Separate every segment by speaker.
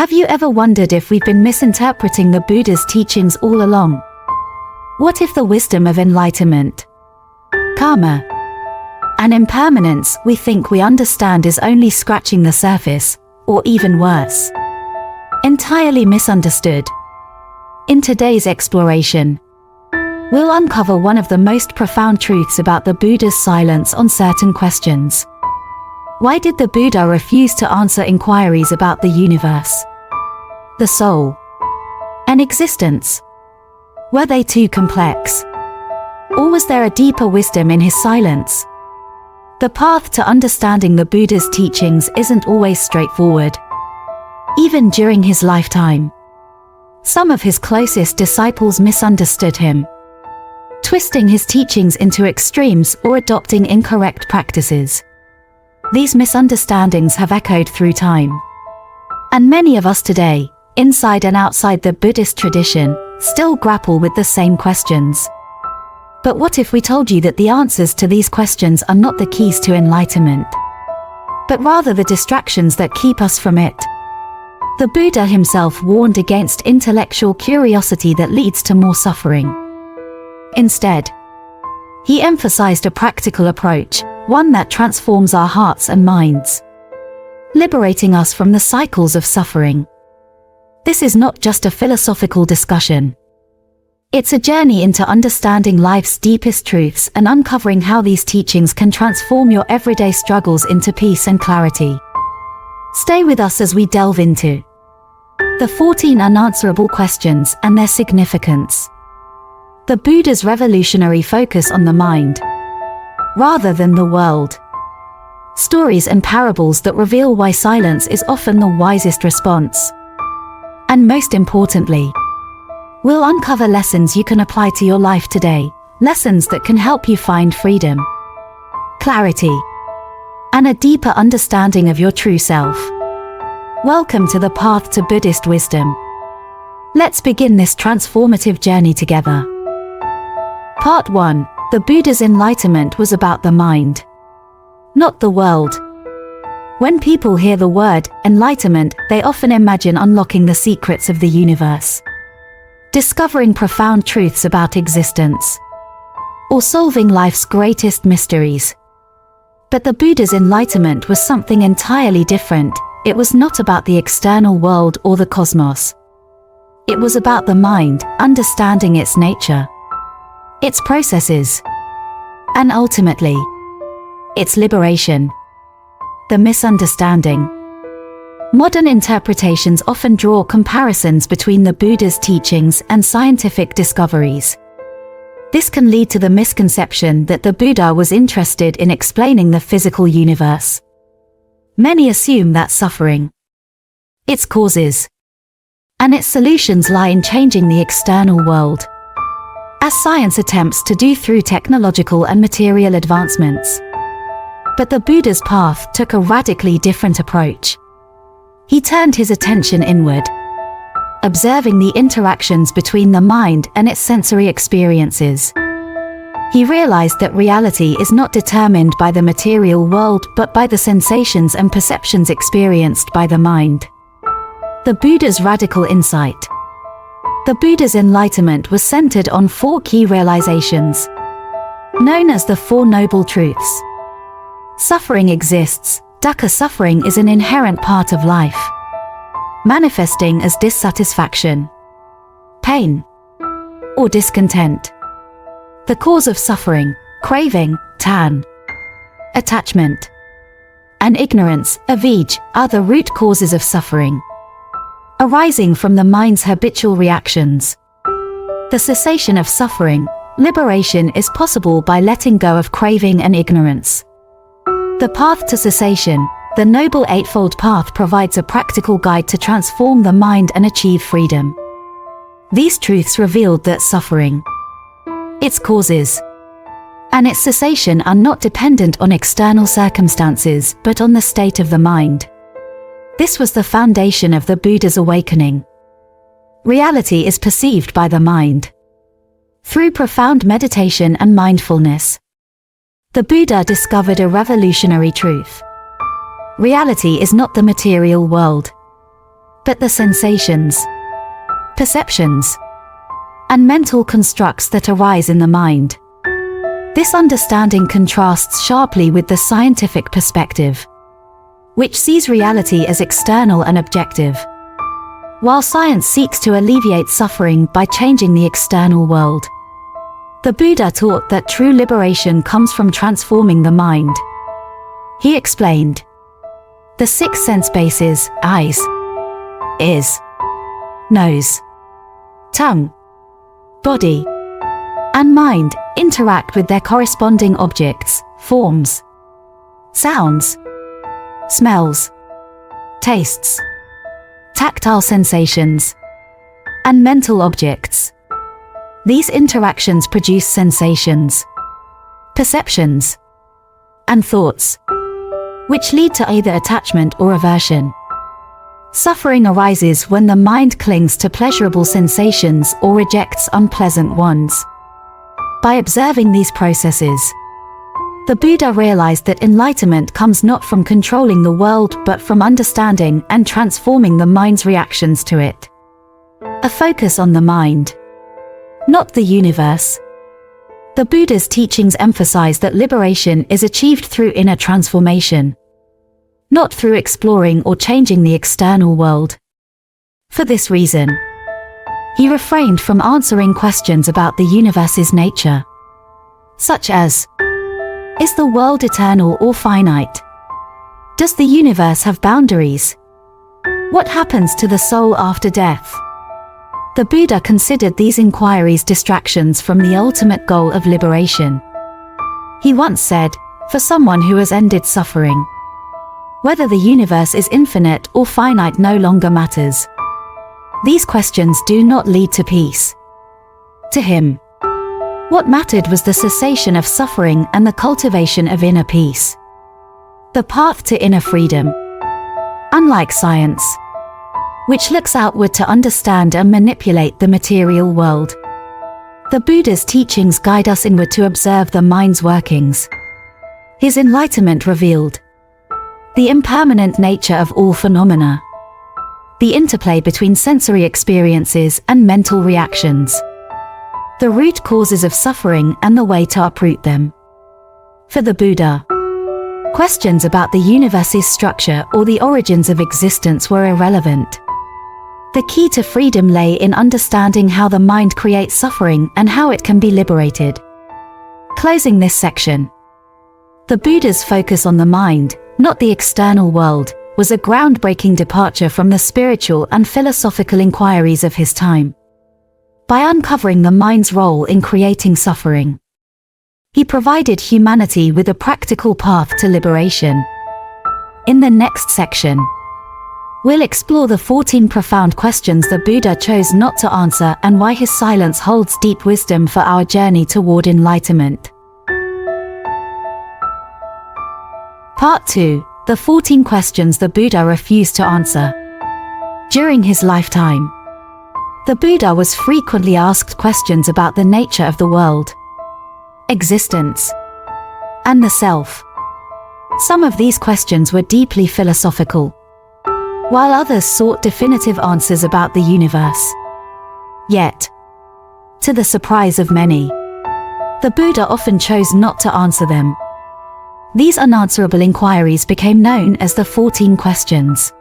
Speaker 1: Have you ever wondered if we've been misinterpreting the Buddha's teachings all along? What if the wisdom of enlightenment, karma, and impermanence we think we understand is only scratching the surface, or even worse, entirely misunderstood? In today's exploration, we'll uncover one of the most profound truths about the Buddha's silence on certain questions. Why did the Buddha refuse to answer inquiries about the universe, the soul, and existence? Were they too complex? Or was there a deeper wisdom in his silence? The path to understanding the Buddha's teachings isn't always straightforward. Even during his lifetime, some of his closest disciples misunderstood him, twisting his teachings into extremes or adopting incorrect practices. These misunderstandings have echoed through time. And many of us today, inside and outside the Buddhist tradition, still grapple with the same questions. But what if we told you that the answers to these questions are not the keys to enlightenment, but rather the distractions that keep us from it? The Buddha himself warned against intellectual curiosity that leads to more suffering. Instead, he emphasized a practical approach, one that transforms our hearts and minds, liberating us from the cycles of suffering. This is not just a philosophical discussion. It's a journey into understanding life's deepest truths and uncovering how these teachings can transform your everyday struggles into peace and clarity. Stay with us as we delve into the 14 unanswerable questions and their significance. The Buddha's revolutionary focus on the mind, rather than the world. Stories and parables that reveal why silence is often the wisest response. And most importantly, we'll uncover lessons you can apply to your life today, lessons that can help you find freedom, clarity, and a deeper understanding of your true self. Welcome to the path to Buddhist wisdom. Let's begin this transformative journey together. Part 1. The Buddha's enlightenment was about the mind, not the world. When people hear the word enlightenment, they often imagine unlocking the secrets of the universe, discovering profound truths about existence, or solving life's greatest mysteries. But the Buddha's enlightenment was something entirely different. It was not about the external world or the cosmos. It was about the mind, understanding its nature, its processes, and ultimately, its liberation. The misunderstanding. Modern interpretations often draw comparisons between the Buddha's teachings and scientific discoveries. This can lead to the misconception that the Buddha was interested in explaining the physical universe. Many assume that suffering, its causes, and its solutions lie in changing the external world, as science attempts to do through technological and material advancements. But the Buddha's path took a radically different approach. He turned his attention inward, observing the interactions between the mind and its sensory experiences. He realized that reality is not determined by the material world but by the sensations and perceptions experienced by the mind. The Buddha's radical insight. The Buddha's enlightenment was centered on 4 key realizations, known as the Four Noble Truths. Suffering exists. Dukkha suffering is an inherent part of life, manifesting as dissatisfaction, pain, or discontent. The cause of suffering, craving, tan, attachment, and ignorance, avijja, are the root causes of suffering, arising from the mind's habitual reactions. The cessation of suffering, liberation, is possible by letting go of craving and ignorance. The path to cessation, the Noble Eightfold Path, provides a practical guide to transform the mind and achieve freedom. These truths revealed that suffering, its causes, and its cessation are not dependent on external circumstances but on the state of the mind. This was the foundation of the Buddha's awakening. Reality is perceived by the mind. Through profound meditation and mindfulness, the Buddha discovered a revolutionary truth. Reality is not the material world. but the sensations, perceptions, and mental constructs that arise in the mind. This understanding contrasts sharply with the scientific perspective, which sees reality as external and objective, while science seeks to alleviate suffering by changing the external world. The Buddha taught that true liberation comes from transforming the mind. He explained, the 6 sense bases, eyes, ears, nose, tongue, body, and mind, interact with their corresponding objects, forms, sounds, smells, tastes, tactile sensations, and mental objects. These interactions produce sensations, perceptions, and thoughts, which lead to either attachment or aversion. Suffering arises when the mind clings to pleasurable sensations or rejects unpleasant ones. By observing these processes, the Buddha realized that enlightenment comes not from controlling the world but from understanding and transforming the mind's reactions to it. A focus on the mind, not the universe. The Buddha's teachings emphasize that liberation is achieved through inner transformation, not through exploring or changing the external world. For this reason, he refrained from answering questions about the universe's nature, such as, is the world eternal or finite? Does the universe have boundaries? What happens to the soul after death? The Buddha considered these inquiries distractions from the ultimate goal of liberation. He once said, for someone who has ended suffering, whether the universe is infinite or finite no longer matters. These questions do not lead to peace. To him, what mattered was the cessation of suffering and the cultivation of inner peace, the path to inner freedom. Unlike science, which looks outward to understand and manipulate the material world, the Buddha's teachings guide us inward to observe the mind's workings. His enlightenment revealed the impermanent nature of all phenomena, the interplay between sensory experiences and mental reactions, the root causes of suffering and the way to uproot them. For the Buddha, questions about the universe's structure or the origins of existence were irrelevant. The key to freedom lay in understanding how the mind creates suffering and how it can be liberated. Closing this section, the Buddha's focus on the mind, not the external world, was a groundbreaking departure from the spiritual and philosophical inquiries of his time. By uncovering the mind's role in creating suffering, he provided humanity with a practical path to liberation. In the next section, we'll explore the 14 profound questions the Buddha chose not to answer and why his silence holds deep wisdom for our journey toward enlightenment. Part 2. The 14 questions the Buddha refused to answer. During his lifetime, the Buddha was frequently asked questions about the nature of the world, existence, and the self. Some of these questions were deeply philosophical, while others sought definitive answers about the universe. Yet, to the surprise of many, the Buddha often chose not to answer them. These unanswerable inquiries became known as the 14 questions.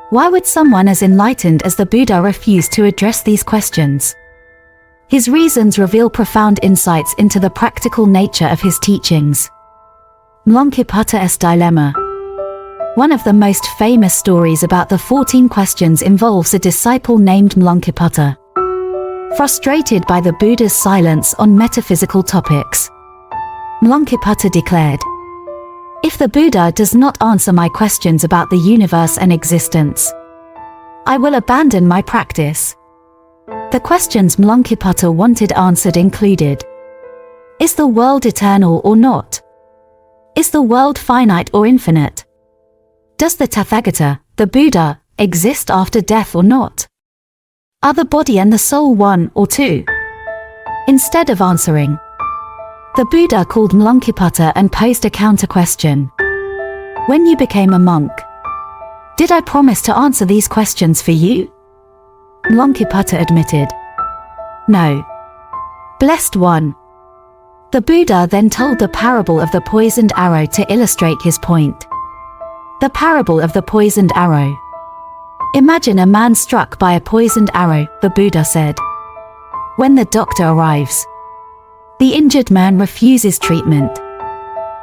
Speaker 1: Why would someone as enlightened as the Buddha refuse to address these questions? His reasons reveal profound insights into the practical nature of his teachings. Mlonkipatta's dilemma. One of the most famous stories about the 14 questions involves a disciple named Mlonkipatta. Frustrated by the Buddha's silence on metaphysical topics, Mlonkipatta declared, "If the Buddha does not answer my questions about the universe and existence, I will abandon my practice." The questions Mlonkipatta wanted answered included: is the world eternal or not? Is the world finite or infinite? Does the Tathagata, the Buddha, exist after death or not? Are the body and the soul one or two? Instead of answering, the Buddha called Mlonkipatta and posed a counter-question. When you became a monk, Did I promise to answer these questions for you? Longiputta admitted. No. Blessed one. The Buddha then told the parable of the poisoned arrow to illustrate his point. The parable of the poisoned arrow. Imagine a man struck by a poisoned arrow, the Buddha said. When the doctor arrives, the injured man refuses treatment,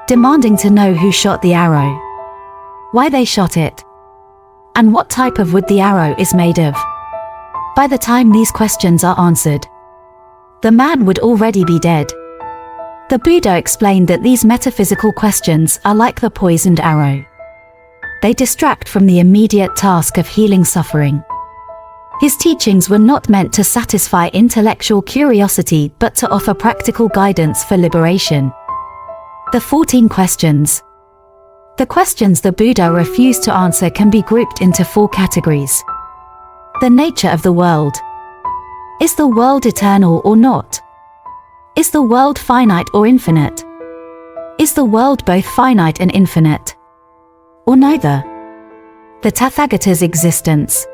Speaker 1: demanding to know who shot the arrow, why they shot it, and what type of wood the arrow is made of. By the time these questions are answered, the man would already be dead. The Buddha explained that these metaphysical questions are like the poisoned arrow. They distract from the immediate task of healing suffering. His teachings were not meant to satisfy intellectual curiosity but to offer practical guidance for liberation. The 14 questions. The questions the Buddha refused to answer can be grouped into 4 categories. The nature of the world. Is the world eternal or not? Is the world finite or infinite? Is the world both finite and infinite? Or neither? The Tathagata's existence.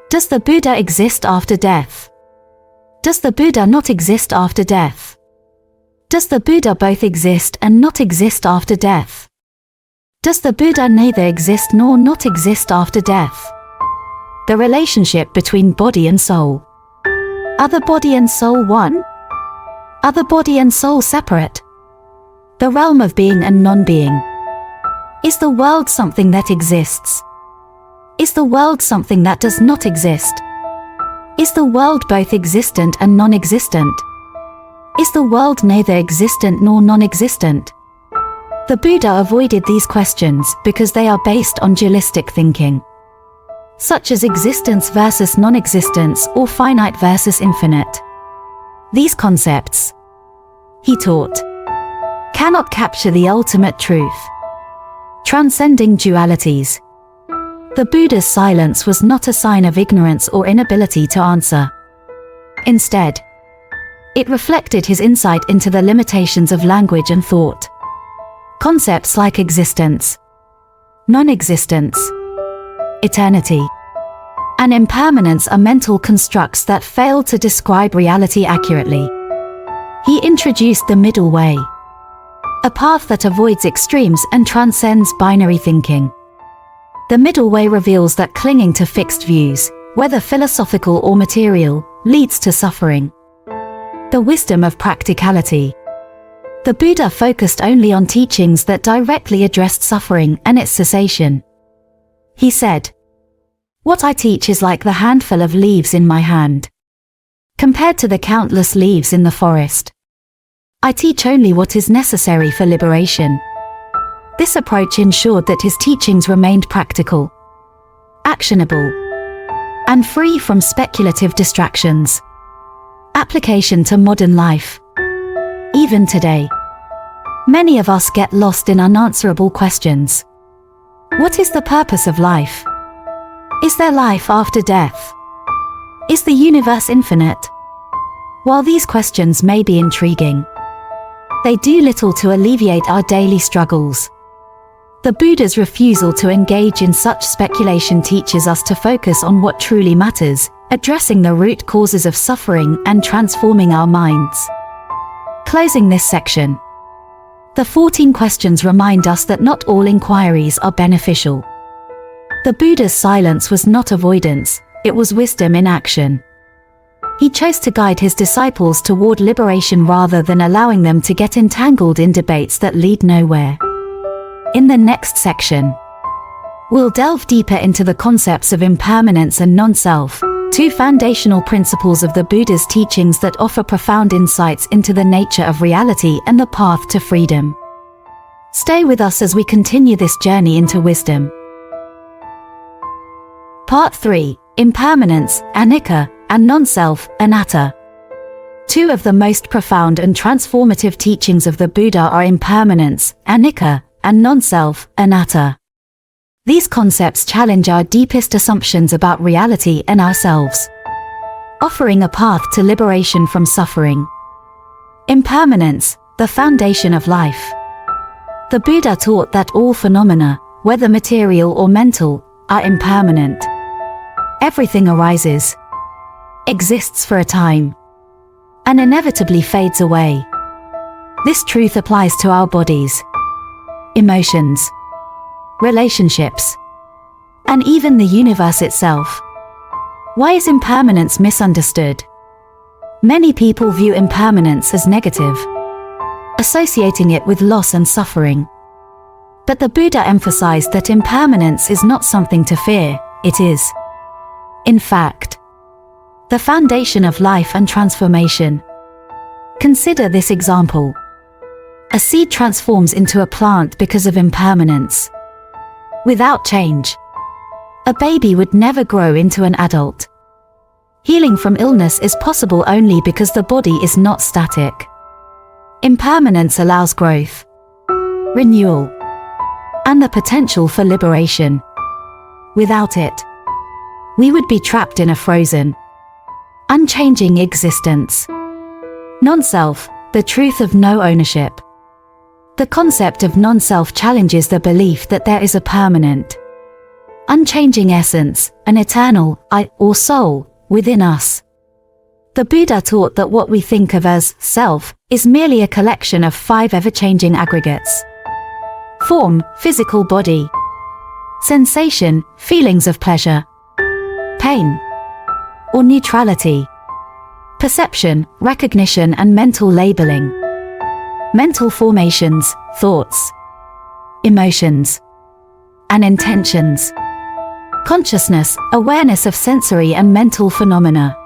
Speaker 1: Does the Buddha exist after death? Does the Buddha not exist after death? Does the Buddha both exist and not exist after death? Does the Buddha neither exist nor not exist after death? The relationship between body and soul. Are the body and soul one? Are the body and soul separate? The realm of being and non-being. Is the world something that exists? Is the world something that does not exist? Is the world both existent and non-existent? Is the world neither existent nor non-existent? The Buddha avoided these questions because they are based on dualistic thinking, such as existence versus non-existence or finite versus infinite. These concepts, he taught, cannot capture the ultimate truth, transcending dualities. The Buddha's silence was not a sign of ignorance or inability to answer. Instead, it reflected his insight into the limitations of language and thought. Concepts like existence, non-existence, eternity, and impermanence are mental constructs that fail to describe reality accurately. He introduced the middle way, a path that avoids extremes and transcends binary thinking. The middle way reveals that clinging to fixed views, whether philosophical or material, leads to suffering. The wisdom of practicality. The Buddha focused only on teachings that directly addressed suffering and its cessation. He said, "What I teach is like the handful of leaves in my hand, compared to the countless leaves in the forest. I teach only what is necessary for liberation." This approach ensured that his teachings remained practical, actionable, and free from speculative distractions. Application to modern life. Even today, many of us get lost in unanswerable questions. What is the purpose of life? Is there life after death? Is the universe infinite? While these questions may be intriguing, they do little to alleviate our daily struggles. The Buddha's refusal to engage in such speculation teaches us to focus on what truly matters, addressing the root causes of suffering and transforming our minds. Closing this section. The 14 questions remind us that not all inquiries are beneficial. The Buddha's silence was not avoidance, it was wisdom in action. He chose to guide his disciples toward liberation rather than allowing them to get entangled in debates that lead nowhere. In the next section, we'll delve deeper into the concepts of impermanence and non-self, 2 foundational principles of the Buddha's teachings that offer profound insights into the nature of reality and the path to freedom. Stay with us as we continue this journey into wisdom. Part 3. Impermanence, anicca, and non-self, anatta. 2 of the most profound and transformative teachings of the Buddha are impermanence, anicca, and non-self, anatta. These concepts challenge our deepest assumptions about reality and ourselves, offering a path to liberation from suffering. Impermanence, the foundation of life. The Buddha taught that all phenomena, whether material or mental, are impermanent. Everything arises, exists for a time, and inevitably fades away. This truth applies to our bodies, emotions, relationships, and even the universe itself. Why is impermanence misunderstood? Many people view impermanence as negative, associating it with loss and suffering. But the Buddha emphasized that impermanence is not something to fear, it is, in fact, the foundation of life and transformation. Consider this example. A seed transforms into a plant because of impermanence. Without change, a baby would never grow into an adult. Healing from illness is possible only because the body is not static. Impermanence allows growth, renewal, and the potential for liberation. Without it, we would be trapped in a frozen, unchanging existence. Non-self, the truth of no ownership. The concept of non-self challenges the belief that there is a permanent, unchanging essence, an eternal I or soul, within us. The Buddha taught that what we think of as self is merely a collection of 5 ever-changing aggregates. Form, physical body. Sensation, feelings of pleasure, pain, or neutrality. Perception, recognition and mental labeling. Mental formations, thoughts, emotions, and intentions. Consciousness, awareness of sensory and mental phenomena.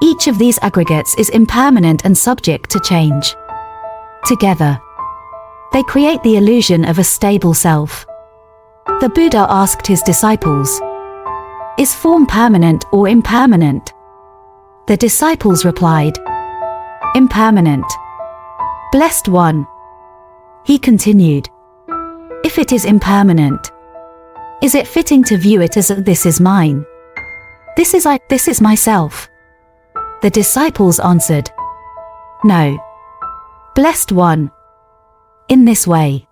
Speaker 1: Each of these aggregates is impermanent and subject to change. Together, they create the illusion of a stable self. The Buddha asked his disciples, "Is form permanent or impermanent?" The disciples replied, "Impermanent." "Blessed one," he continued, "if it is impermanent, is it fitting to view it as this is mine? This is I, this is myself?" The disciples answered, "No." "Blessed one." In this way,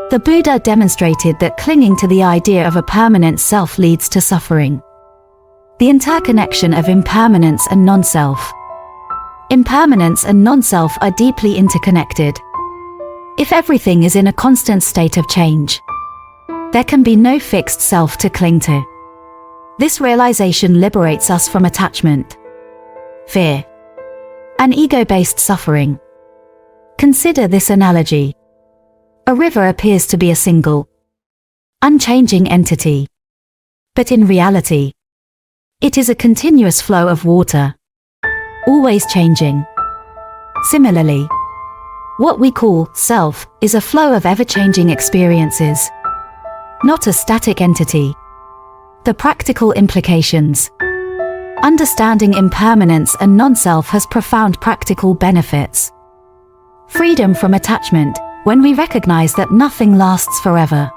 Speaker 1: the Buddha demonstrated that clinging to the idea of a permanent self leads to suffering. The interconnection of impermanence and non-self. Impermanence and non-self are deeply interconnected. If everything is in a constant state of change, there can be no fixed self to cling to. This realization liberates us from attachment, fear, and ego-based suffering. Consider this analogy. A river appears to be a single, unchanging entity. But in reality, it is a continuous flow of water, always changing. Similarly, what we call self is a flow of ever-changing experiences, not a static entity. The practical implications. Understanding impermanence and non-self has profound practical benefits. Freedom from attachment. When we recognize that nothing lasts forever,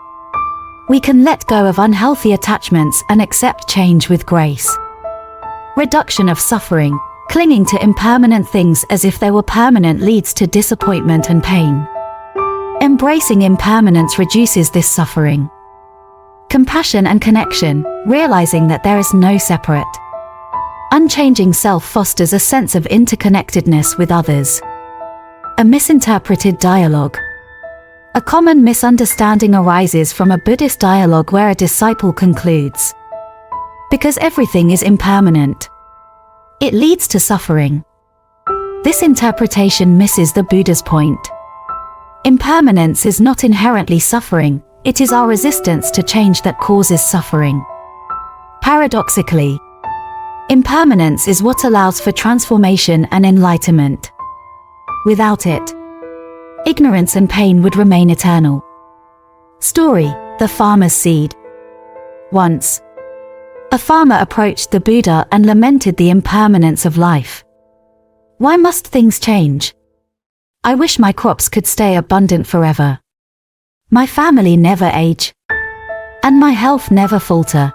Speaker 1: we can let go of unhealthy attachments and accept change with grace. Reduction of suffering. Clinging to impermanent things as if they were permanent leads to disappointment and pain. Embracing impermanence reduces this suffering. Compassion and connection. Realizing that there is no separate, unchanging self fosters a sense of interconnectedness with others. A misinterpreted dialogue. A common misunderstanding arises from a Buddhist dialogue where a disciple concludes, "Because everything is impermanent, it leads to suffering." This interpretation misses the Buddha's point. Impermanence is not inherently suffering, it is our resistance to change that causes suffering. Paradoxically, impermanence is what allows for transformation and enlightenment. Without it, ignorance and pain would remain eternal. Story: The Farmer's Seed. Once, a farmer approached the Buddha and lamented the impermanence of life. "Why must things change? I wish my crops could stay abundant forever. My family never age, and my health never falter."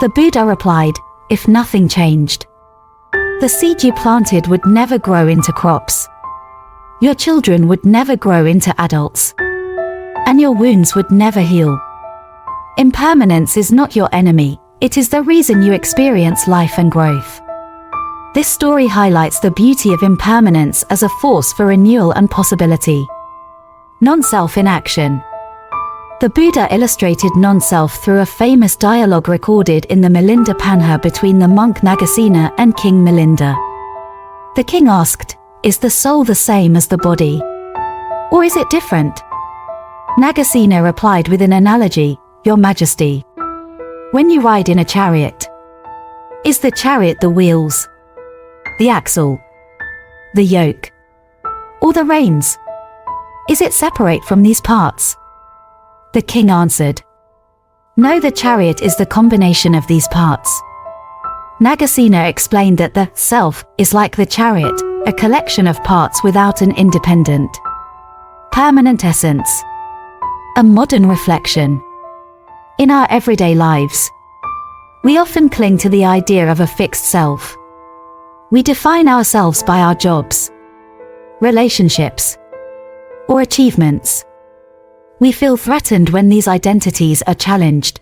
Speaker 1: The Buddha replied, "If nothing changed, the seed you planted would never grow into crops. Your children would never grow into adults, and your wounds would never heal. Impermanence is not your enemy, it is the reason you experience life and growth. This story highlights the beauty of impermanence as a force for renewal and possibility. Non-self in action. The Buddha illustrated non-self through a famous dialogue recorded in the Milinda Panha between the monk Nagasena and King Milinda. The king asked, "Is the soul the same as the body? Or is it different?" Nagasena replied with an analogy, "Your Majesty, when you ride in a chariot, is the chariot the wheels, the axle, the yoke, or the reins? Is it separate from these parts?" The king answered, "No, the chariot is the combination of these parts." Nagasena explained that the self is like the chariot, a collection of parts without an independent, permanent essence. A modern reflection. In our everyday lives, we often cling to the idea of a fixed self. We define ourselves by our jobs, relationships, or achievements. We feel threatened when these identities are challenged.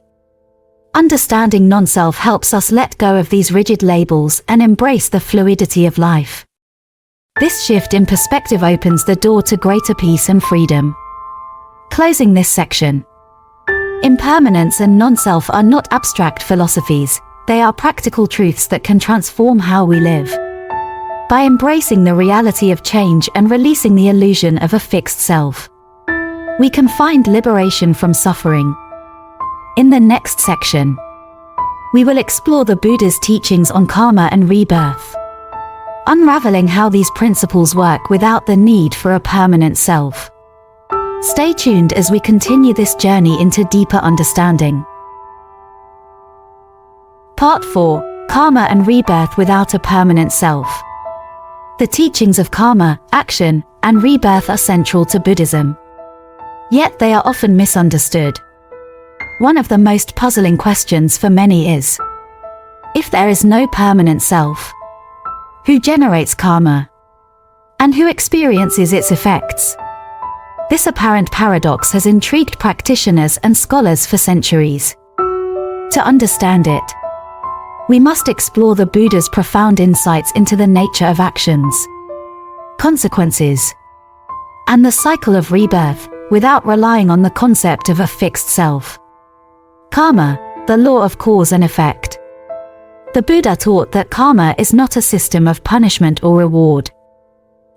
Speaker 1: Understanding non-self helps us let go of these rigid labels and embrace the fluidity of life. This shift in perspective opens the door to greater peace and freedom. Closing this section. Impermanence and non-self are not abstract philosophies, they are practical truths that can transform how we live. By embracing the reality of change and releasing the illusion of a fixed self, we can find liberation from suffering. In the next section, we will explore the Buddha's teachings on karma and rebirth, unraveling how these principles work without the need for a permanent self. Stay tuned as we continue this journey into deeper understanding. Part 4: Karma and Rebirth Without a Permanent Self. The teachings of karma, action, and rebirth are central to Buddhism. Yet they are often misunderstood. One of the most puzzling questions for many is, if there is no permanent self, who generates karma? And who experiences its effects? This apparent paradox has intrigued practitioners and scholars for centuries. To understand it, we must explore the Buddha's profound insights into the nature of actions, consequences, and the cycle of rebirth, without relying on the concept of a fixed self. Karma, the law of cause and effect. The Buddha taught that karma is not a system of punishment or reward,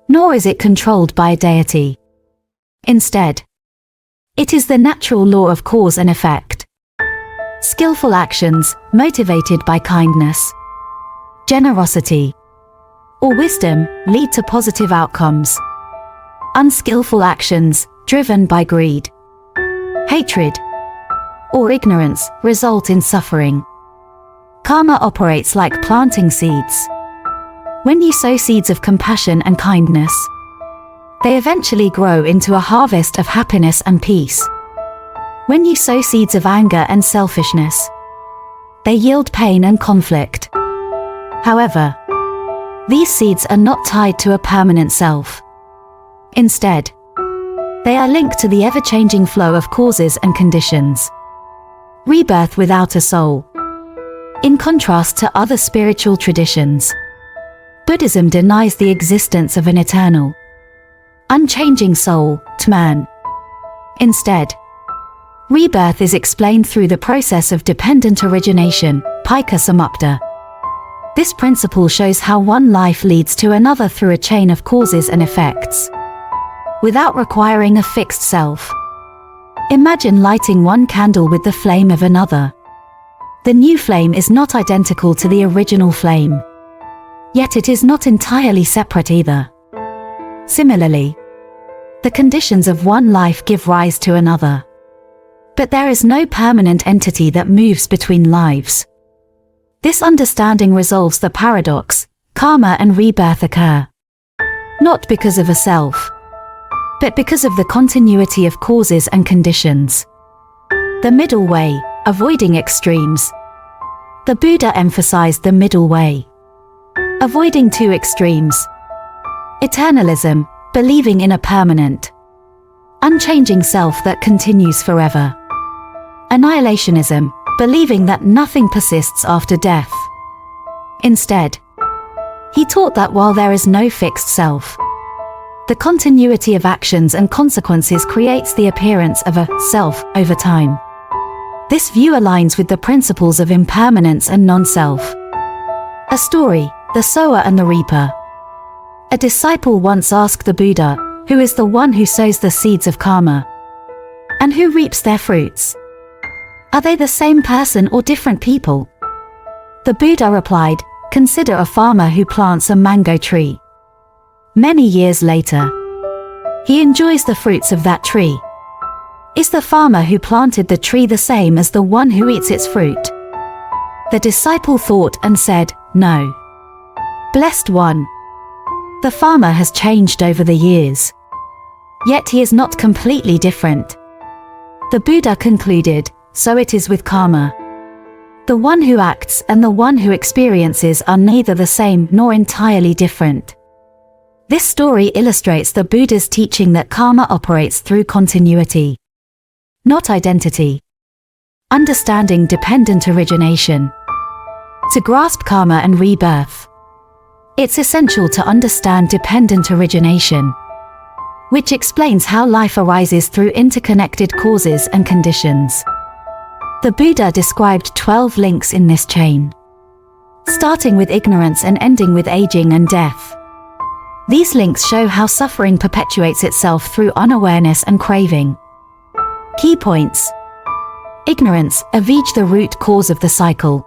Speaker 1: nor is it controlled by a deity. Instead, it is the natural law of cause and effect. Skillful actions, motivated by kindness, generosity, or wisdom, lead to positive outcomes. Unskillful actions, driven by greed, hatred, or ignorance, result in suffering. Karma operates like planting seeds. When you sow seeds of compassion and kindness, they eventually grow into a harvest of happiness and peace. When you sow seeds of anger and selfishness, they yield pain and conflict. However, these seeds are not tied to a permanent self. Instead, they are linked to the ever-changing flow of causes and conditions. Rebirth without a soul. In contrast to other spiritual traditions, Buddhism denies the existence of an eternal, unchanging soul, Atman. Instead, rebirth is explained through the process of dependent origination, Pika Samupta. This principle shows how one life leads to another through a chain of causes and effects, without requiring a fixed self. Imagine lighting one candle with the flame of another. The new flame is not identical to the original flame, yet it is not entirely separate either. Similarly, the conditions of one life give rise to another, but there is no permanent entity that moves between lives. This understanding resolves the paradox: karma and rebirth occur, not because of a self, but because of the continuity of causes and conditions. The middle way, avoiding extremes. The Buddha emphasized the middle way, avoiding two extremes: eternalism, believing in a permanent, unchanging self that continues forever, Annihilationism, believing that nothing persists after death. Instead, he taught that while there is no fixed self, the continuity of actions and consequences creates the appearance of a self over time. This view aligns with the principles of impermanence and non-self. A story, the sower and the reaper. A disciple once asked the Buddha, who is the one who sows the seeds of karma, and who reaps their fruits? Are they the same person or different people? The Buddha replied, consider a farmer who plants a mango tree. Many years later, he enjoys the fruits of that tree. Is the farmer who planted the tree the same as the one who eats its fruit? The disciple thought and said, no. Blessed one. The farmer has changed over the years. Yet he is not completely different. The Buddha concluded, so it is with karma. The one who acts and the one who experiences are neither the same nor entirely different. This story illustrates the Buddha's teaching that karma operates through continuity, not identity. Understanding dependent origination. To grasp karma and rebirth, it's essential to understand dependent origination, which explains how life arises through interconnected causes and conditions. The Buddha described 12 links in this chain, starting with ignorance and ending with aging and death. These links show how suffering perpetuates itself through unawareness and craving. Key points. Ignorance, avij, the root cause of the cycle,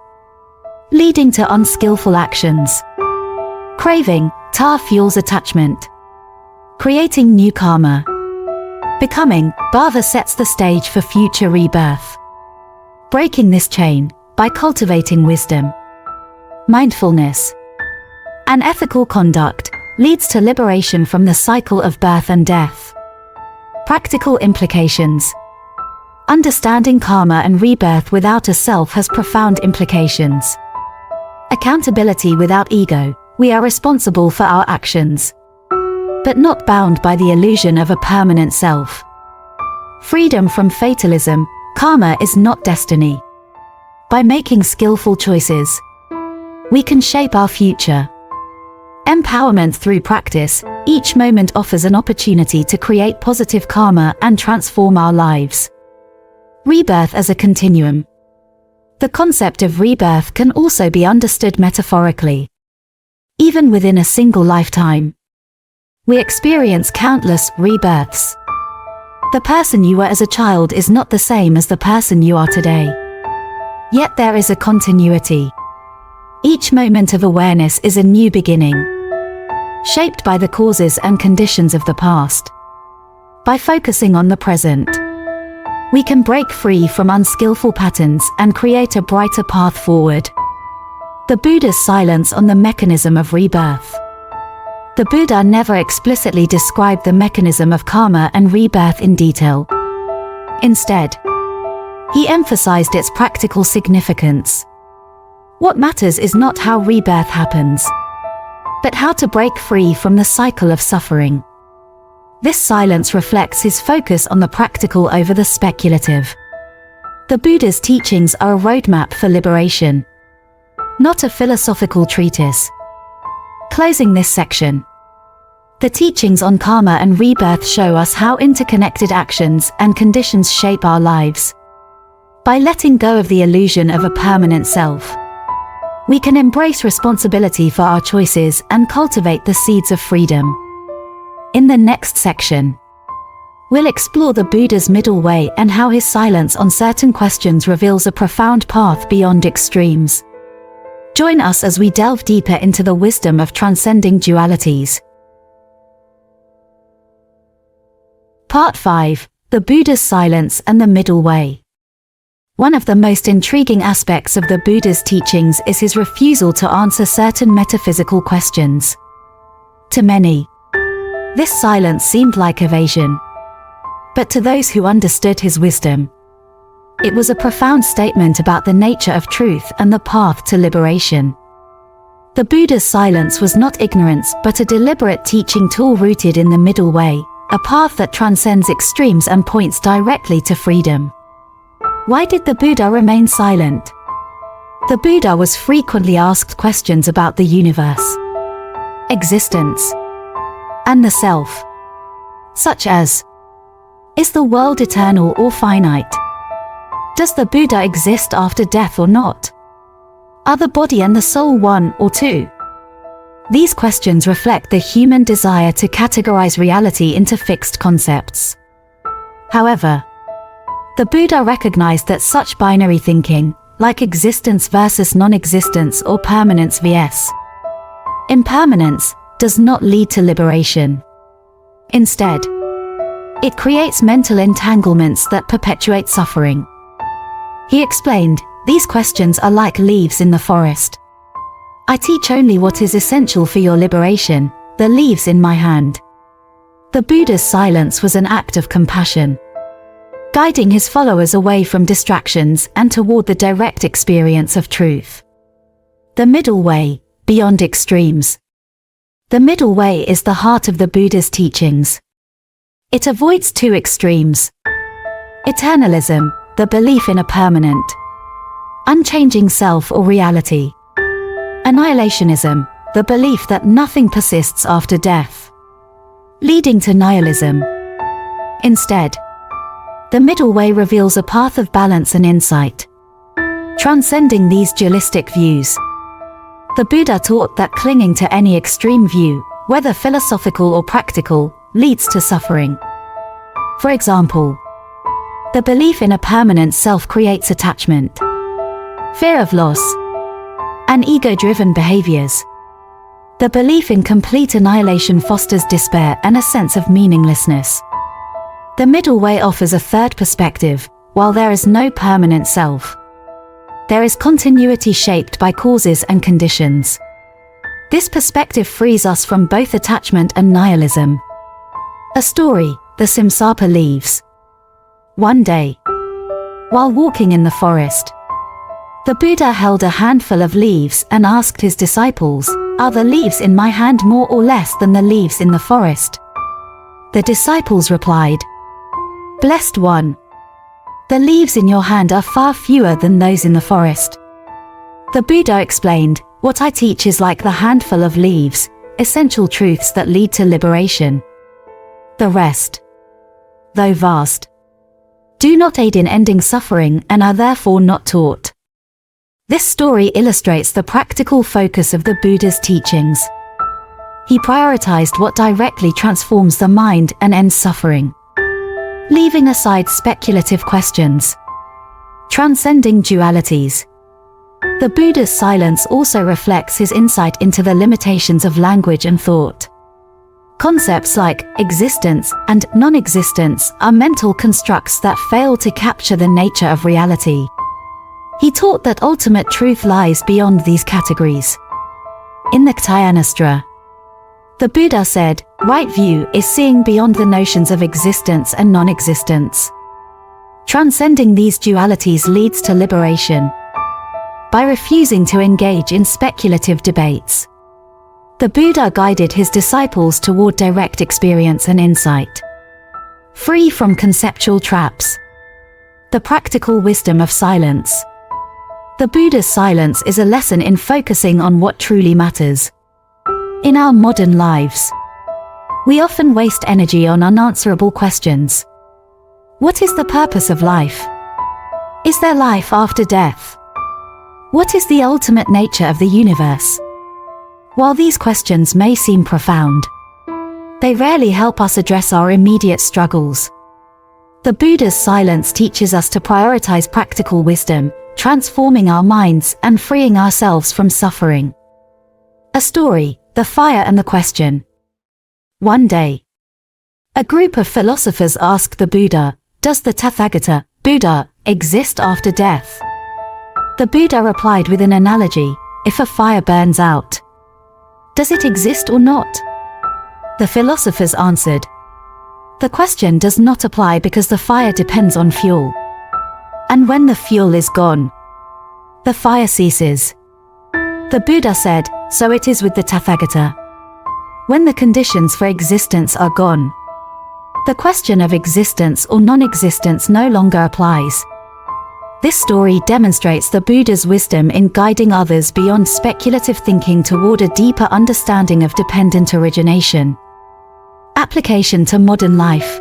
Speaker 1: leading to unskillful actions. Craving, ta, fuels attachment, creating new karma. Becoming, bhava, sets the stage for future rebirth. Breaking this chain, by cultivating wisdom. Mindfulness and ethical conduct, leads to liberation from the cycle of birth and death. Practical implications. Understanding karma and rebirth without a self has profound implications. Accountability without ego, we are responsible for our actions, but not bound by the illusion of a permanent self. Freedom from fatalism, karma is not destiny. By making skillful choices, we can shape our future. Empowerment through practice, each moment offers an opportunity to create positive karma and transform our lives. Rebirth as a continuum. The concept of rebirth can also be understood metaphorically. Even within a single lifetime, we experience countless rebirths. The person you were as a child is not the same as the person you are today. Yet there is a continuity. Each moment of awareness is a new beginning, shaped by the causes and conditions of the past. By focusing on the present, we can break free from unskillful patterns and create a brighter path forward. The Buddha's silence on the mechanism of rebirth. The Buddha never explicitly described the mechanism of karma and rebirth in detail. Instead, he emphasized its practical significance. What matters is not how rebirth happens, but how to break free from the cycle of suffering. This silence reflects his focus on the practical over the speculative. The Buddha's teachings are a roadmap for liberation, not a philosophical treatise. Closing this section. The teachings on karma and rebirth show us how interconnected actions and conditions shape our lives. By letting go of the illusion of a permanent self, we can embrace responsibility for our choices and cultivate the seeds of freedom. In the next section, we'll explore the Buddha's middle way and how his silence on certain questions reveals a profound path beyond extremes. Join us as we delve deeper into the wisdom of transcending dualities. Part 5. The Buddha's Silence and the Middle Way. One of the most intriguing aspects of the Buddha's teachings is his refusal to answer certain metaphysical questions. To many, this silence seemed like evasion. But to those who understood his wisdom, it was a profound statement about the nature of truth and the path to liberation. The Buddha's silence was not ignorance but a deliberate teaching tool rooted in the middle way, a path that transcends extremes and points directly to freedom. Why did the Buddha remain silent? The Buddha was frequently asked questions about the universe, existence, and the self, such as, is the world eternal or finite? Does the Buddha exist after death or not? Are the body and the soul one or two? These questions reflect the human desire to categorize reality into fixed concepts. However, the Buddha recognized that such binary thinking, like existence versus non-existence or permanence vs. impermanence, does not lead to liberation. Instead, it creates mental entanglements that perpetuate suffering. He explained, these questions are like leaves in the forest. I teach only what is essential for your liberation, the leaves in my hand. The Buddha's silence was an act of compassion, guiding his followers away from distractions and toward the direct experience of truth. The middle way, beyond extremes. The middle way is the heart of the Buddha's teachings. It avoids two extremes. Eternalism, the belief in a permanent, unchanging self or reality. Annihilationism, the belief that nothing persists after death, leading to nihilism. Instead, the middle way reveals a path of balance and insight. Transcending these dualistic views, the Buddha taught that clinging to any extreme view, whether philosophical or practical, leads to suffering. For example, the belief in a permanent self creates attachment, fear of loss, and ego-driven behaviors. The belief in complete annihilation fosters despair and a sense of meaninglessness. The middle way offers a third perspective. While there is no permanent self, there is continuity shaped by causes and conditions. This perspective frees us from both attachment and nihilism. A story, the Simsapa leaves. One day, while walking in the forest, the Buddha held a handful of leaves and asked his disciples, are the leaves in my hand more or less than the leaves in the forest? The disciples replied, Blessed One, the leaves in your hand are far fewer than those in the forest. The Buddha explained, what I teach is like the handful of leaves, essential truths that lead to liberation. The rest, though vast, do not aid in ending suffering and are therefore not taught. This story illustrates the practical focus of the Buddha's teachings. He prioritized what directly transforms the mind and ends suffering, leaving aside speculative questions. Transcending dualities. The Buddha's silence also reflects his insight into the limitations of language and thought. Concepts like existence and non-existence are mental constructs that fail to capture the nature of reality. He taught that ultimate truth lies beyond these categories. In the Ktayanastra, the Buddha said, right view is seeing beyond the notions of existence and non-existence. Transcending these dualities leads to liberation. By refusing to engage in speculative debates, the Buddha guided his disciples toward direct experience and insight, free from conceptual traps. The practical wisdom of silence. The Buddha's silence is a lesson in focusing on what truly matters. In our modern lives, we often waste energy on unanswerable questions. What is the purpose of life? Is there life after death? What is the ultimate nature of the universe? While these questions may seem profound, they rarely help us address our immediate struggles. The Buddha's silence teaches us to prioritize practical wisdom, transforming our minds and freeing ourselves from suffering. A story, the fire and the question. One day, a group of philosophers asked the Buddha, does the Tathagata, Buddha, exist after death? The Buddha replied with an analogy, if a fire burns out, does it exist or not? The philosophers answered, the question does not apply because the fire depends on fuel. And when the fuel is gone, the fire ceases. The Buddha said, so it is with the Tathagata. When the conditions for existence are gone, the question of existence or non-existence no longer applies. This story demonstrates the Buddha's wisdom in guiding others beyond speculative thinking toward a deeper understanding of dependent origination. Application to modern life.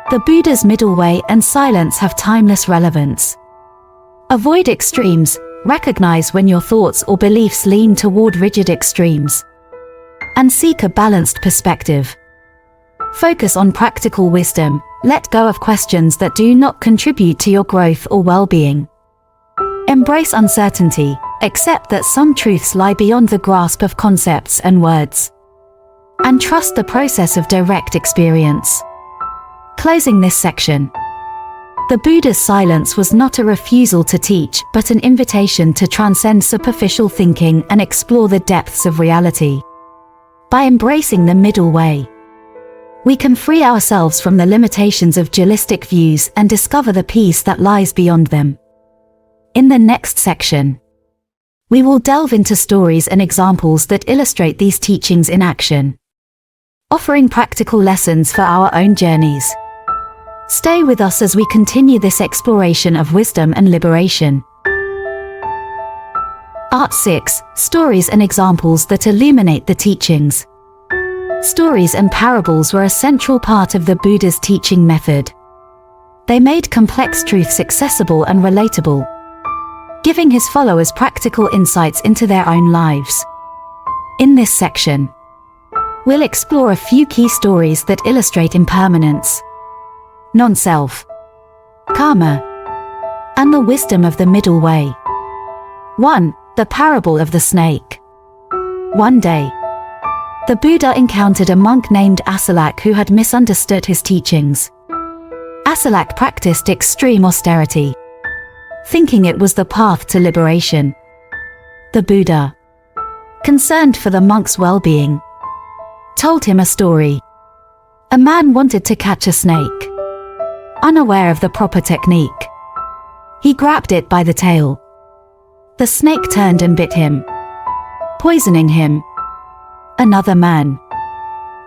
Speaker 1: The Buddha's middle way and silence have timeless relevance. Avoid extremes, recognize when your thoughts or beliefs lean toward rigid extremes, and seek a balanced perspective. Focus on practical wisdom, let go of questions that do not contribute to your growth or well-being. Embrace uncertainty, accept that some truths lie beyond the grasp of concepts and words, and trust the process of direct experience. Closing this section. The Buddha's silence was not a refusal to teach, but an invitation to transcend superficial thinking and explore the depths of reality. By embracing the middle way, we can free ourselves from the limitations of dualistic views and discover the peace that lies beyond them. In the next section, we will delve into stories and examples that illustrate these teachings in action, offering practical lessons for our own journeys. Stay with us as we continue this exploration of wisdom and liberation. Art 6. Stories and examples that illuminate the teachings. Stories and parables were a central part of the Buddha's teaching method. They made complex truths accessible and relatable, giving his followers practical insights into their own lives. In this section, we'll explore a few key stories that illustrate impermanence, non-self, karma, and the wisdom of the middle way. 1. The parable of the snake. One day, the Buddha encountered a monk named Asalak who had misunderstood his teachings. Asalak practiced extreme austerity, thinking it was the path to liberation. The Buddha, concerned for the monk's well-being, told him a story. A man wanted to catch a snake. Unaware of the proper technique, he grabbed it by the tail. The snake turned and bit him, poisoning him. Another man,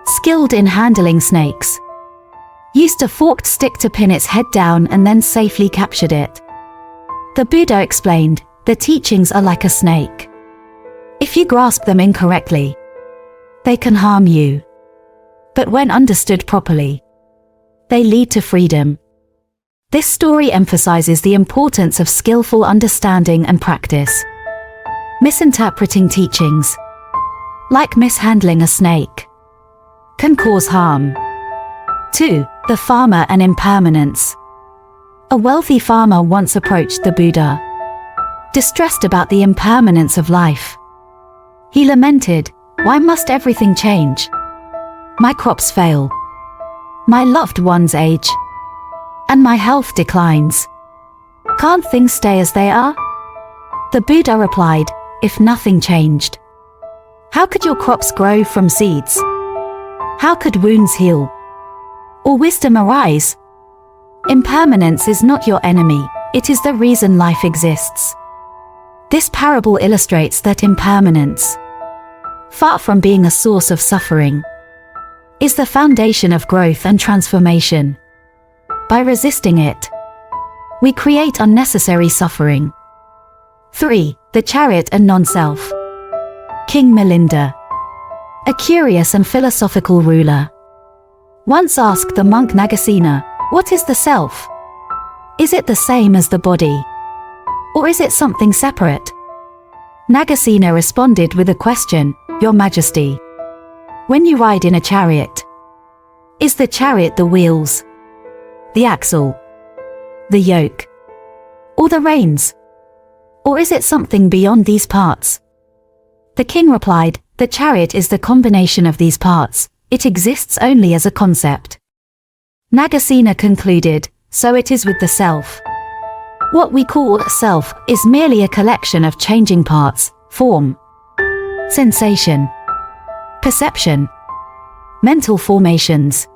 Speaker 1: skilled in handling snakes, used a forked stick to pin its head down and then safely captured it. The Buddha explained, the teachings are like a snake. If you grasp them incorrectly, they can harm you. But when understood properly, they lead to freedom. This story emphasizes the importance of skillful understanding and practice. Misinterpreting teachings, like mishandling a snake, can cause harm. 2. The farmer and impermanence. A wealthy farmer once approached the Buddha, distressed about the impermanence of life. He lamented, "Why must everything change? My crops fail. My loved ones age, and my health declines. Can't things stay as they are?" The Buddha replied, "If nothing changed, how could your crops grow from seeds? How could wounds heal, or wisdom arise? Impermanence is not your enemy, it is the reason life exists." This parable illustrates that impermanence, far from being a source of suffering, is the foundation of growth and transformation. By resisting it, we create unnecessary suffering. 3. The chariot and non-self. King Milinda, a curious and philosophical ruler, once asked the monk Nagasena, "What is the self? Is it the same as the body? Or is it something separate?" Nagasena responded with a question, "Your Majesty, when you ride in a chariot, is the chariot the wheels, the axle, the yoke, or the reins? Or is it something beyond these parts?" The king replied, "The chariot is the combination of these parts, it exists only as a concept." Nagasena concluded, "So it is with the self. What we call self is merely a collection of changing parts, form, sensation, perception, mental formations,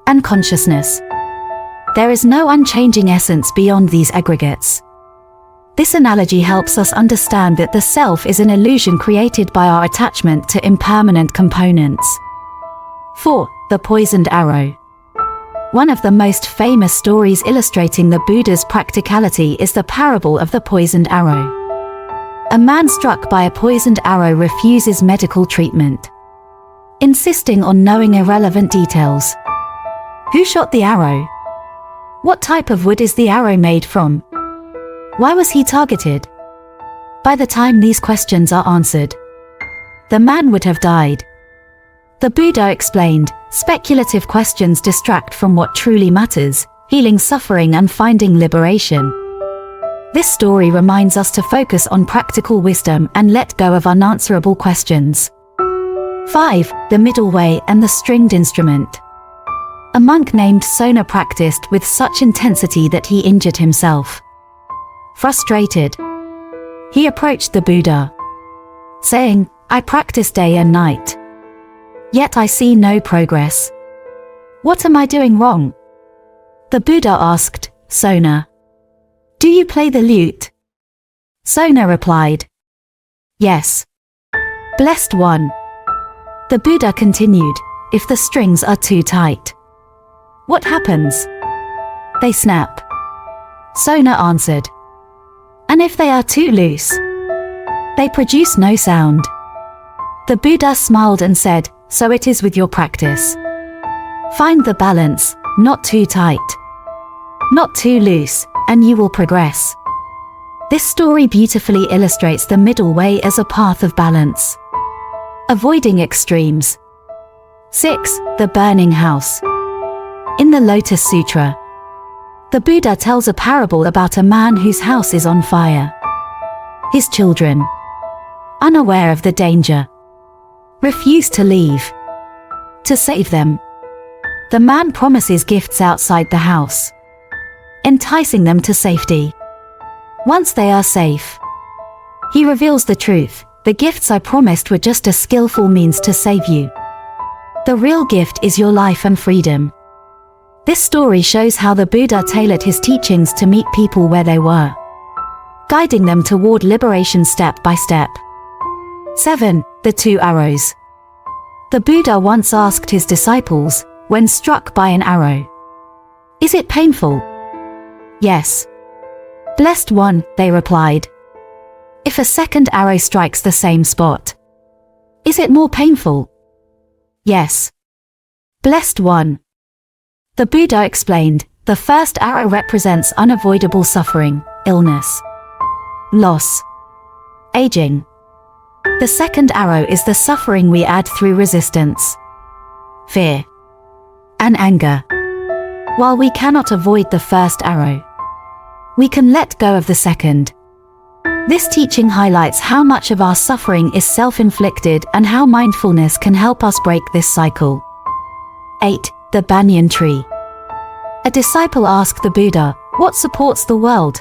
Speaker 1: and consciousness. There is no unchanging essence beyond these aggregates." This analogy helps us understand that the self is an illusion created by our attachment to impermanent components. 4. The poisoned arrow. One of the most famous stories illustrating the Buddha's practicality is the parable of the poisoned arrow. A man struck by a poisoned arrow refuses medical treatment, insisting on knowing irrelevant details. Who shot the arrow? What type of wood is the arrow made from? Why was he targeted? By the time these questions are answered, the man would have died. The Buddha explained, speculative questions distract from what truly matters, healing suffering and finding liberation. This story reminds us to focus on practical wisdom and let go of unanswerable questions. 5. The middle way and the stringed instrument. A monk named Sona practiced with such intensity that he injured himself. Frustrated, he approached the Buddha, saying, "I practice day and night, yet I see no progress. What am I doing wrong?" The Buddha asked, "Sona, do you play the lute?" Sona replied, "Yes." Blessed one. The Buddha continued, "If the strings are too tight, what happens?" "They snap." Sona answered, "And if they are too loose?" "They produce no sound." The Buddha smiled and said, "So it is with your practice. Find the balance, not too tight, not too loose, and you will progress." This story beautifully illustrates the middle way as a path of balance, avoiding extremes. 6. The burning house. In the Lotus Sutra, the Buddha tells a parable about a man whose house is on fire. His children, unaware of the danger, refuse to leave. To save them, the man promises gifts outside the house, enticing them to safety. Once they are safe, he reveals the truth: "The gifts I promised were just a skillful means to save you. The real gift is your life and freedom." This story shows how the Buddha tailored his teachings to meet people where they were, guiding them toward liberation step by step. 7. The two arrows. The Buddha once asked his disciples, when struck by an arrow, "Is it painful?" "Yes." "Blessed one," they replied, "if a second arrow strikes the same spot, is it more painful?" "Yes." "Blessed one." The Buddha explained, the first arrow represents unavoidable suffering, illness, loss, aging. The second arrow is the suffering we add through resistance, fear, and anger. While we cannot avoid the first arrow, we can let go of the second. This teaching highlights how much of our suffering is self-inflicted and how mindfulness can help us break this cycle. 8. The banyan tree. A disciple asked the Buddha, "What supports the world?"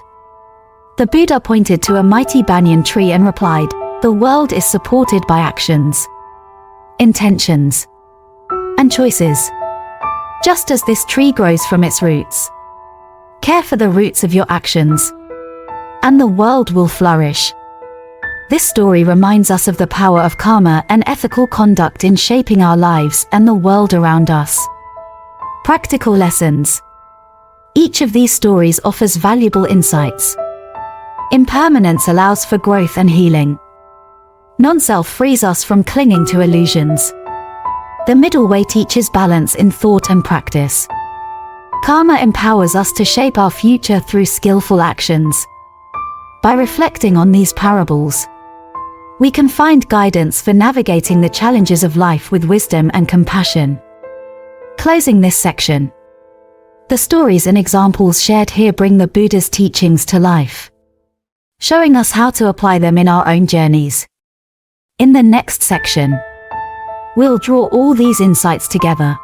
Speaker 1: The Buddha pointed to a mighty banyan tree and replied, "The world is supported by actions, intentions, and choices. Just as this tree grows from its roots, care for the roots of your actions, and the world will flourish." This story reminds us of the power of karma and ethical conduct in shaping our lives and the world around us. Practical lessons. Each of these stories offers valuable insights. Impermanence allows for growth and healing. Non-self frees us from clinging to illusions. The middle way teaches balance in thought and practice. Karma empowers us to shape our future through skillful actions. By reflecting on these parables, we can find guidance for navigating the challenges of life with wisdom and compassion. Closing this section, the stories and examples shared here bring the Buddha's teachings to life, showing us how to apply them in our own journeys. In the next section, we'll draw all these insights together,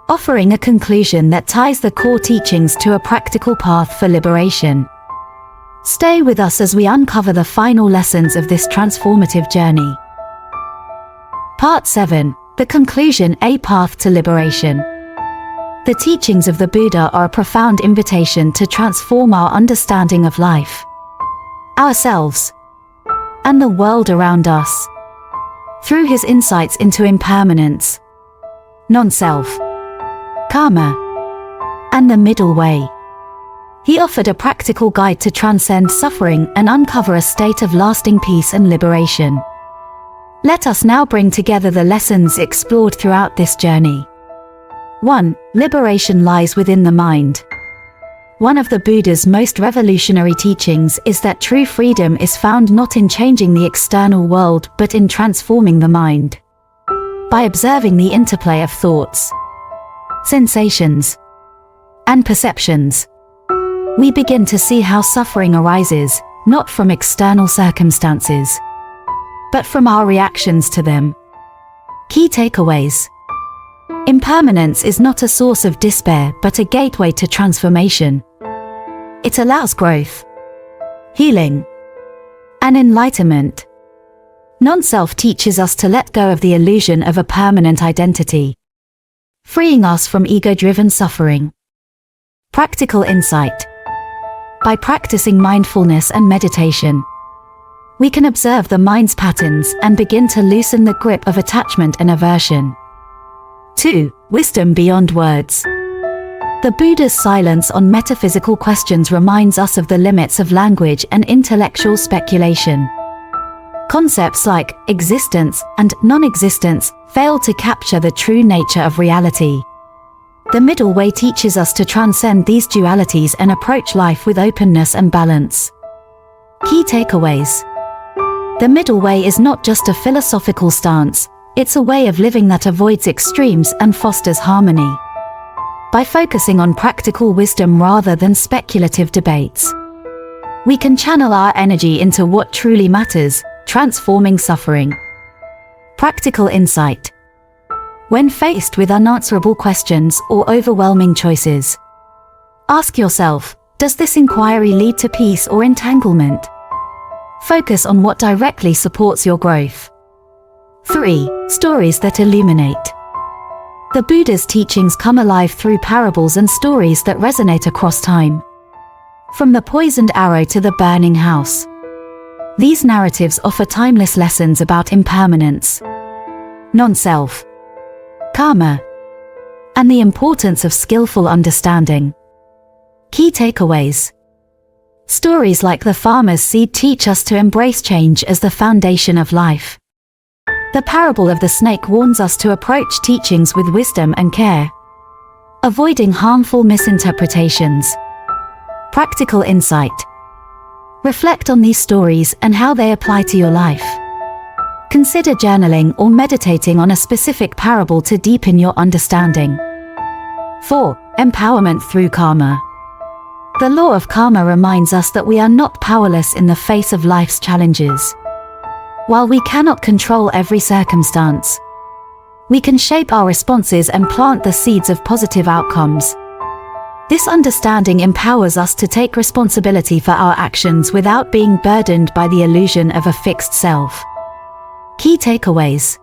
Speaker 1: offering a conclusion that ties the core teachings to a practical path for liberation. Stay with us as we uncover the final lessons of this transformative journey. Part 7. The conclusion: A path to liberation. The teachings of the Buddha are a profound invitation to transform our understanding of life, ourselves, and the world around us. Through his insights into impermanence, non-self, karma, and the middle way. He offered a practical guide to transcend suffering and uncover a state of lasting peace and liberation. Let us now bring together the lessons explored throughout this journey. 1. Liberation lies within the mind. One of the Buddha's most revolutionary teachings is that true freedom is found not in changing the external world but in transforming the mind. By observing the interplay of thoughts, sensations, and perceptions, we begin to see how suffering arises, not from external circumstances, but from our reactions to them. Key takeaways. Impermanence is not a source of despair but a gateway to transformation. It allows growth, healing, and enlightenment. Non-self teaches us to let go of the illusion of a permanent identity, freeing us from ego-driven suffering. Practical insight. By practicing mindfulness and meditation, we can observe the mind's patterns and begin to loosen the grip of attachment and aversion. 2. Wisdom beyond words. The Buddha's silence on metaphysical questions reminds us of the limits of language and intellectual speculation. Concepts like existence and non-existence fail to capture the true nature of reality. The middle way teaches us to transcend these dualities and approach life with openness and balance. Key takeaways. The middle way is not just a philosophical stance, it's a way of living that avoids extremes and fosters harmony. By focusing on practical wisdom rather than speculative debates, we can channel our energy into what truly matters, transforming suffering. Practical insight. When faced with unanswerable questions or overwhelming choices, ask yourself, does this inquiry lead to peace or entanglement? Focus on what directly supports your growth. 3. Stories that illuminate. The Buddha's teachings come alive through parables and stories that resonate across time. From the poisoned arrow to the burning house, these narratives offer timeless lessons about impermanence, non-self, karma, and the importance of skillful understanding. Key takeaways. Stories like the farmer's seed teach us to embrace change as the foundation of life. The parable of the snake warns us to approach teachings with wisdom and care, avoiding harmful misinterpretations. Practical insight. Reflect on these stories and how they apply to your life. Consider journaling or meditating on a specific parable to deepen your understanding. 4. Empowerment through karma. The law of karma reminds us that we are not powerless in the face of life's challenges. While we cannot control every circumstance, we can shape our responses and plant the seeds of positive outcomes. This understanding empowers us to take responsibility for our actions without being burdened by the illusion of a fixed self. Key takeaways.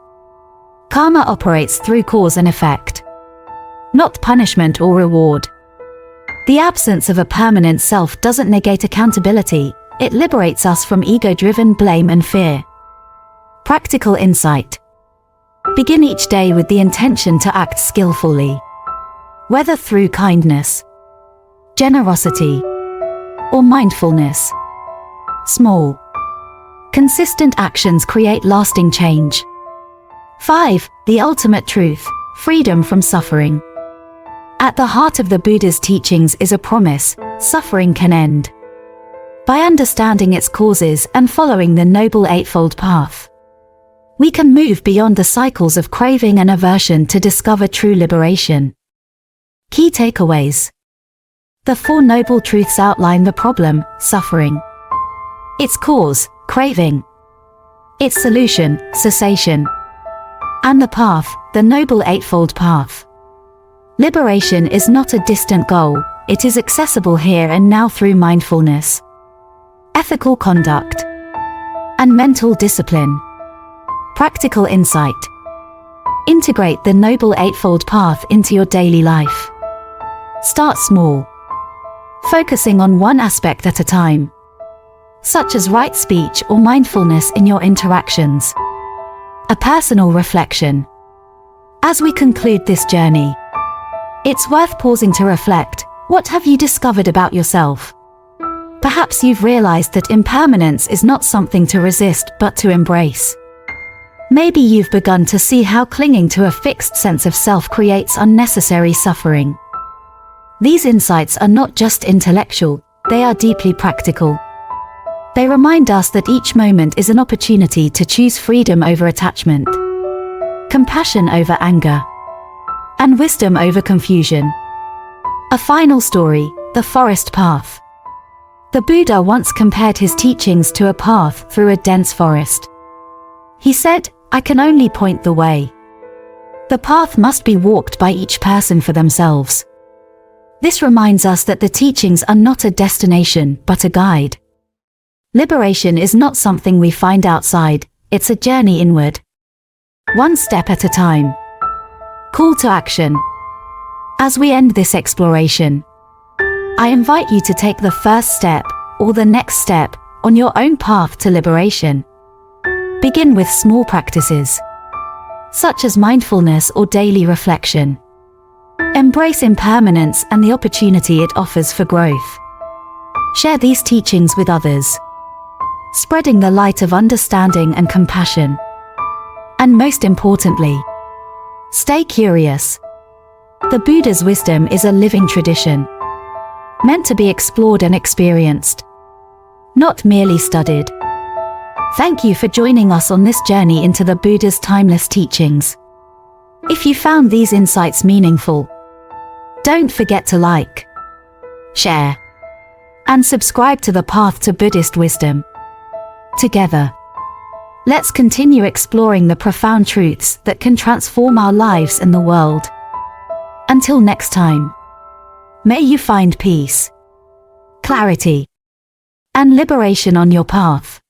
Speaker 1: Karma operates through cause and effect, not punishment or reward. The absence of a permanent self doesn't negate accountability, it liberates us from ego-driven blame and fear. Practical insight. Begin each day with the intention to act skillfully, whether through kindness, generosity, or mindfulness. Small, consistent actions create lasting change. 5. The ultimate truth, freedom from suffering. At the heart of the Buddha's teachings is a promise: suffering can end. By understanding its causes and following the Noble Eightfold Path, we can move beyond the cycles of craving and aversion to discover true liberation. Key takeaways. The Four Noble Truths outline the problem, suffering, its cause, craving, its solution, cessation, and the path, the Noble Eightfold Path. Liberation is not a distant goal, it is accessible here and now through mindfulness, ethical conduct, and mental discipline. Practical insight. Integrate the Noble Eightfold Path into your daily life. Start small, focusing on one aspect at a time, such as right speech or mindfulness in your interactions. A personal reflection. As we conclude this journey, it's worth pausing to reflect: What have you discovered about yourself? Perhaps you've realized that impermanence is not something to resist but to embrace. Maybe you've begun to see how clinging to a fixed sense of self creates unnecessary suffering. These insights are not just intellectual, they are deeply practical. They remind us that each moment is an opportunity to choose freedom over attachment, compassion over anger, and wisdom over confusion. A final story, the forest path. The Buddha once compared his teachings to a path through a dense forest. He said, "I can only point the way. The path must be walked by each person for themselves." This reminds us that the teachings are not a destination, but a guide. Liberation is not something we find outside, it's a journey inward. One step at a time. Call to action. As we end this exploration, I invite you to take the first step, or the next step, on your own path to liberation. Begin with small practices, such as mindfulness or daily reflection. Embrace impermanence and the opportunity it offers for growth. Share these teachings with others, spreading the light of understanding and compassion. And most importantly, stay curious. The Buddha's wisdom is a living tradition, meant to be explored and experienced, not merely studied. Thank you for joining us on this journey into the Buddha's timeless teachings. If you found these insights meaningful, don't forget to like, share, and subscribe to the Path to Buddhist Wisdom. Together, let's continue exploring the profound truths that can transform our lives and the world. Until next time, may you find peace, clarity, and liberation on your path.